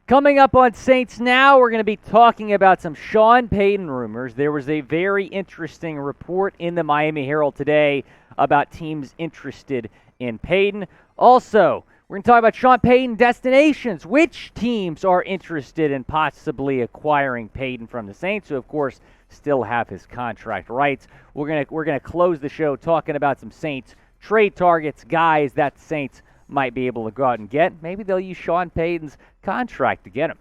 Coming up on Saints Now, we're going to be talking about some Sean Payton rumors. There was a very interesting report in the Miami Herald today about teams interested in Payton. Also, we're going to talk about Sean Payton destinations. Which teams are interested in possibly acquiring Payton from the Saints, who, of course, still have his contract rights. We're going to close the show talking about some Saints trade targets, guys that the Saints might be able to go out and get. Maybe they'll use Sean Payton's contract to get him.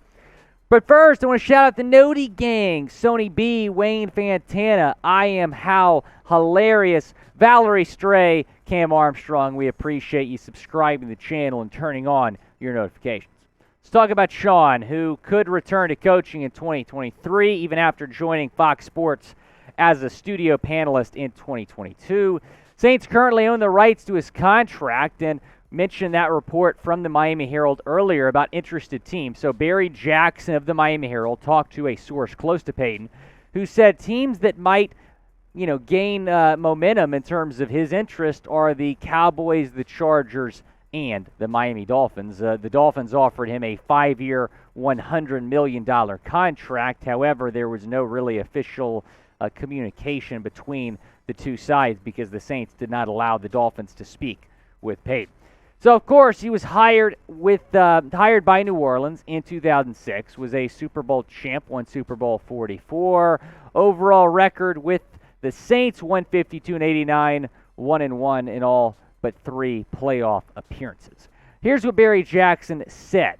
But first, I want to shout out the Noti Gang, Sony B, Wayne Fantana, I Am How, Hilarious, Valerie Stray, Cam Armstrong. We appreciate you subscribing to the channel and turning on your notifications. Let's talk about Sean, who could return to coaching in 2023, even after joining Fox Sports as a studio panelist in 2022. Saints currently own the rights to his contract, and mentioned that report from the Miami Herald earlier about interested teams. So Barry Jackson of the Miami Herald talked to a source close to Payton who said teams that might, gain momentum in terms of his interest are the Cowboys, the Chargers, and the Miami Dolphins. The Dolphins offered him a 5-year, $100 million contract. However, there was no really official communication between the two sides because the Saints did not allow the Dolphins to speak with Payton. So, of course, he was hired by New Orleans in 2006, was a Super Bowl champ, won Super Bowl 44. Overall record with the Saints, 152-89, 1-1 in all but 3 playoff appearances. Here's what Barry Jackson said.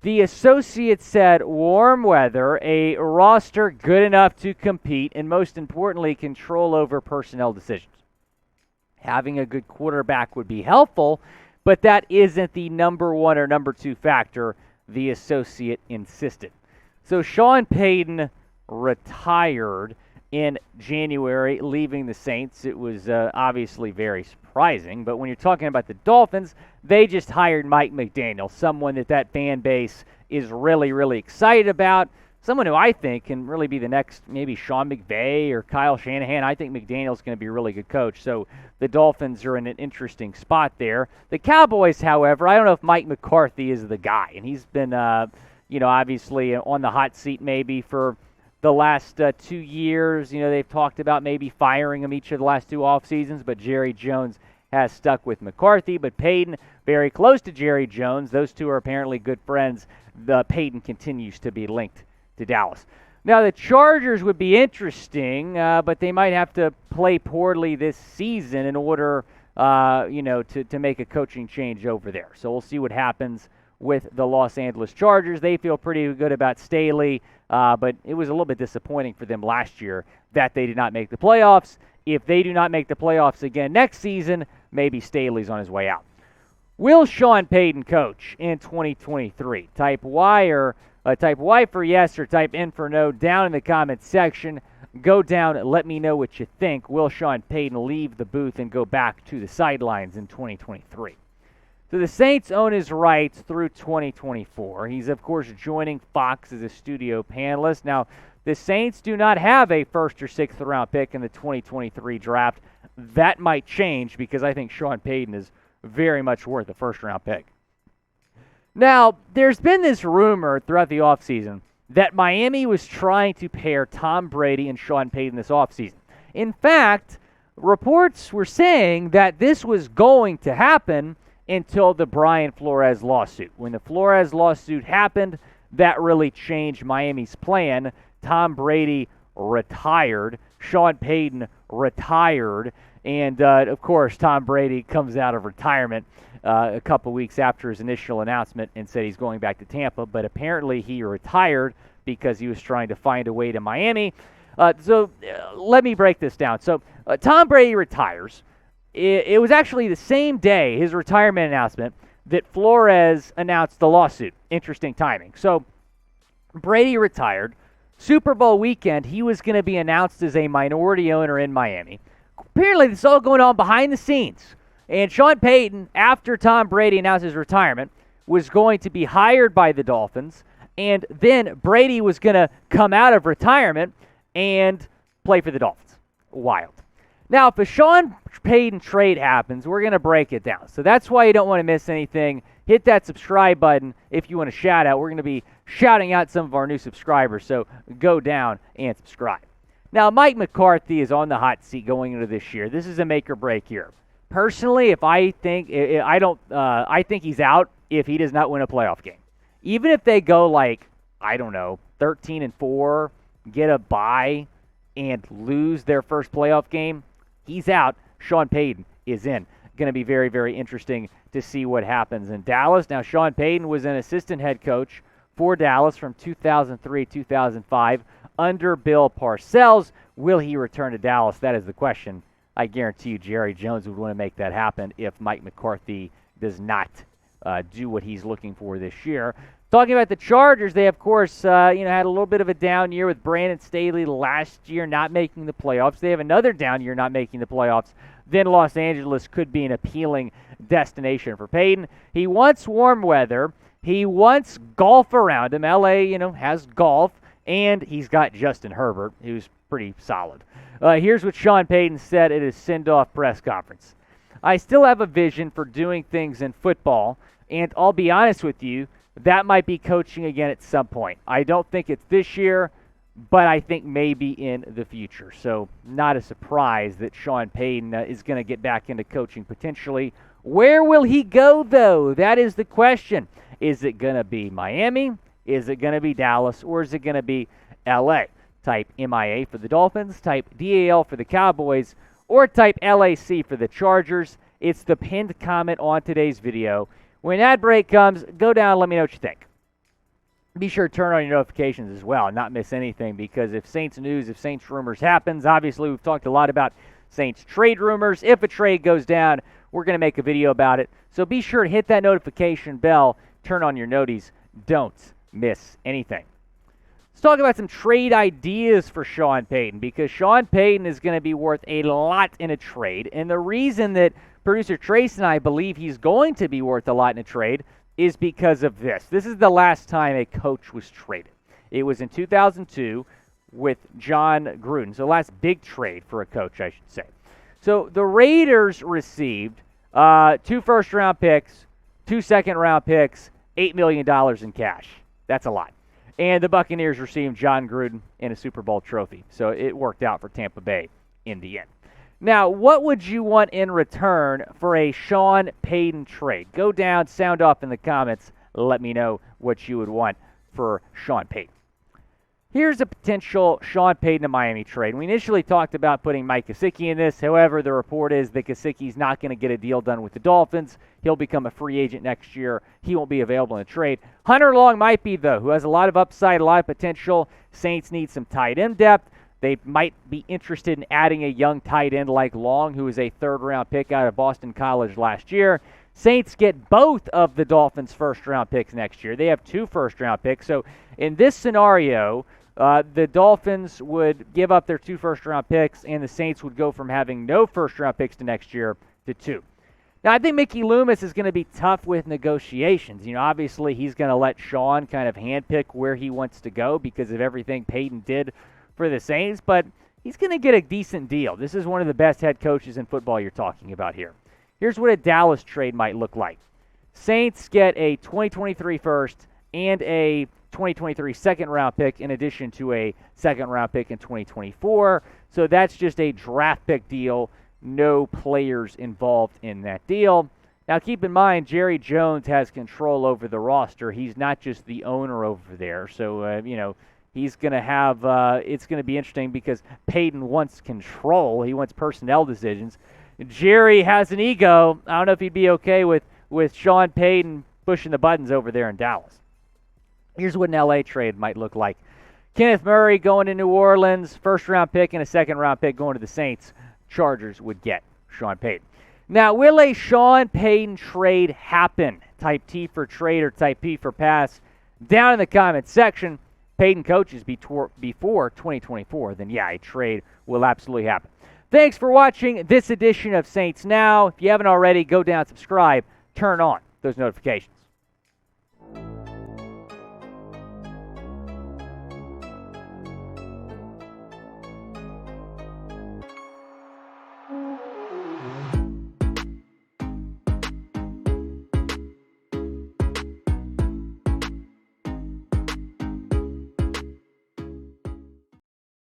The associate said, warm weather, a roster good enough to compete, and most importantly, control over personnel decisions. Having a good quarterback would be helpful, but that isn't the number 1 or number 2 factor, the associate insisted. So Sean Payton retired in January, leaving the Saints. It was obviously very surprising, but when you're talking about the Dolphins, they just hired Mike McDaniel, someone that fan base is really, really excited about. Someone who I think can really be the next maybe Sean McVay or Kyle Shanahan. I think McDaniel's going to be a really good coach. So the Dolphins are in an interesting spot there. The Cowboys, however, I don't know if Mike McCarthy is the guy. And he's been, obviously on the hot seat maybe for the last 2 years. They've talked about maybe firing him each of the last 2 off seasons. But Jerry Jones has stuck with McCarthy. But Payton, very close to Jerry Jones. Those two are apparently good friends. Payton continues to be linked to Dallas. Now, the Chargers would be interesting, but they might have to play poorly this season in order, to make a coaching change over there. So we'll see what happens with the Los Angeles Chargers. They feel pretty good about Staley, but it was a little bit disappointing for them last year that they did not make the playoffs. If they do not make the playoffs again next season, maybe Staley's on his way out. Will Sean Payton coach in 2023? Type Y for yes or type N for no down in the comments section. Go down and let me know what you think. Will Sean Payton leave the booth and go back to the sidelines in 2023? So the Saints own his rights through 2024. He's, of course, joining Fox as a studio panelist. Now, the Saints do not have a 1st or 6th round pick in the 2023 draft. That might change because I think Sean Payton is very much worth a 1st round pick. Now, there's been this rumor throughout the offseason that Miami was trying to pair Tom Brady and Sean Payton this offseason. In fact, reports were saying that this was going to happen until the Brian Flores lawsuit. When the Flores lawsuit happened, that really changed Miami's plan. Tom Brady retired, Sean Payton retired, and, of course, Tom Brady comes out of retirement a couple weeks after his initial announcement and said he's going back to Tampa, but apparently he retired because he was trying to find a way to Miami. So let me break this down. So Tom Brady retires. It was actually the same day, his retirement announcement, that Flores announced the lawsuit. Interesting timing. So Brady retired. Super Bowl weekend, he was going to be announced as a minority owner in Miami. Apparently, this is all going on behind the scenes. And Sean Payton, after Tom Brady announced his retirement, was going to be hired by the Dolphins. And then Brady was going to come out of retirement and play for the Dolphins. Wild. Now, if a Sean Payton trade happens, we're going to break it down. So that's why you don't want to miss anything. Hit that subscribe button if you want to shout out. We're going to be shouting out some of our new subscribers, so go down and subscribe. Now, Mike McCarthy is on the hot seat going into this year. This is a make or break year. Personally, I think he's out if he does not win a playoff game. Even if they go 13-4, get a bye, and lose their first playoff game, he's out. Sean Payton is in. Going to be very, very interesting to see what happens in Dallas. Now, Sean Payton was an assistant head coach for Dallas from 2003-2005 under Bill Parcells. Will he return to Dallas? That is the question. I guarantee you Jerry Jones would want to make that happen if Mike McCarthy does not do what he's looking for this year. Talking about the Chargers, they, of course, had a little bit of a down year with Brandon Staley last year not making the playoffs. They have another down year not making the playoffs. Then Los Angeles could be an appealing destination for Payton. He wants warm weather. He wants golf around him. L.A., has golf. And he's got Justin Herbert, who's pretty solid. Here's what Sean Payton said at his send-off press conference. I still have a vision for doing things in football, and I'll be honest with you, that might be coaching again at some point. I don't think it's this year, but I think maybe in the future. So not a surprise that Sean Payton is going to get back into coaching potentially. Where will he go, though? That is the question. Is it going to be Miami? Is it going to be Dallas? Or is it going to be L.A.? Type MIA for the Dolphins, type DAL for the Cowboys, or type LAC for the Chargers. It's the pinned comment on today's video. When that break comes, go down and let me know what you think. Be sure to turn on your notifications as well and not miss anything, because if Saints news, if Saints rumors happens, obviously we've talked a lot about Saints trade rumors. If a trade goes down, we're going to make a video about it. So be sure to hit that notification bell, turn on your noties. Don't miss anything. Let's talk about some trade ideas for Sean Payton, because Sean Payton is going to be worth a lot in a trade. And the reason that producer Trace and I believe he's going to be worth a lot in a trade is because of this. This is the last time a coach was traded. It was in 2002 with John Gruden. So the last big trade for a coach, I should say. So the Raiders received 2 first-round picks, 2 second-round picks, $8 million in cash. That's a lot. And the Buccaneers received John Gruden and a Super Bowl trophy. So it worked out for Tampa Bay in the end. Now, what would you want in return for a Sean Payton trade? Go down, sound off in the comments. Let me know what you would want for Sean Payton. Here's a potential Sean Payton to Miami trade. We initially talked about putting Mike Gesicki in this. However, the report is that Gesicki's not going to get a deal done with the Dolphins. He'll become a free agent next year. He won't be available in a trade. Hunter Long might be, though, who has a lot of upside, a lot of potential. Saints need some tight end depth. They might be interested in adding a young tight end like Long, who was a third-round pick out of Boston College last year. Saints get both of the Dolphins' first-round picks next year. They have 2 first-round picks. So in this scenario, the Dolphins would give up their 2 first-round picks, and the Saints would go from having no first-round picks to next year to 2. Now, I think Mickey Loomis is going to be tough with negotiations. Obviously, he's going to let Sean kind of handpick where he wants to go because of everything Payton did for the Saints, but he's going to get a decent deal. This is one of the best head coaches in football you're talking about here. Here's what a Dallas trade might look like. Saints get a 2023 first and a 2023 second-round pick in addition to a second-round pick in 2024. So that's just a draft pick deal. No players involved in that deal. Now, keep in mind, Jerry Jones has control over the roster. He's not just the owner over there. So, he's going to have it's going to be interesting because Payton wants control. He wants personnel decisions. Jerry has an ego. I don't know if he'd be okay with Sean Payton pushing the buttons over there in Dallas. Here's what an L.A. trade might look like. Kenneth Murray going to New Orleans, first-round pick and a second-round pick going to the Saints. Chargers would get Sean Payton. Now, will a Sean Payton trade happen? Type T for trade or type P for pass. Down in the comments section, Payton coaches before 2024, then yeah, a trade will absolutely happen. Thanks for watching this edition of Saints Now. If you haven't already, go down, subscribe, turn on those notifications.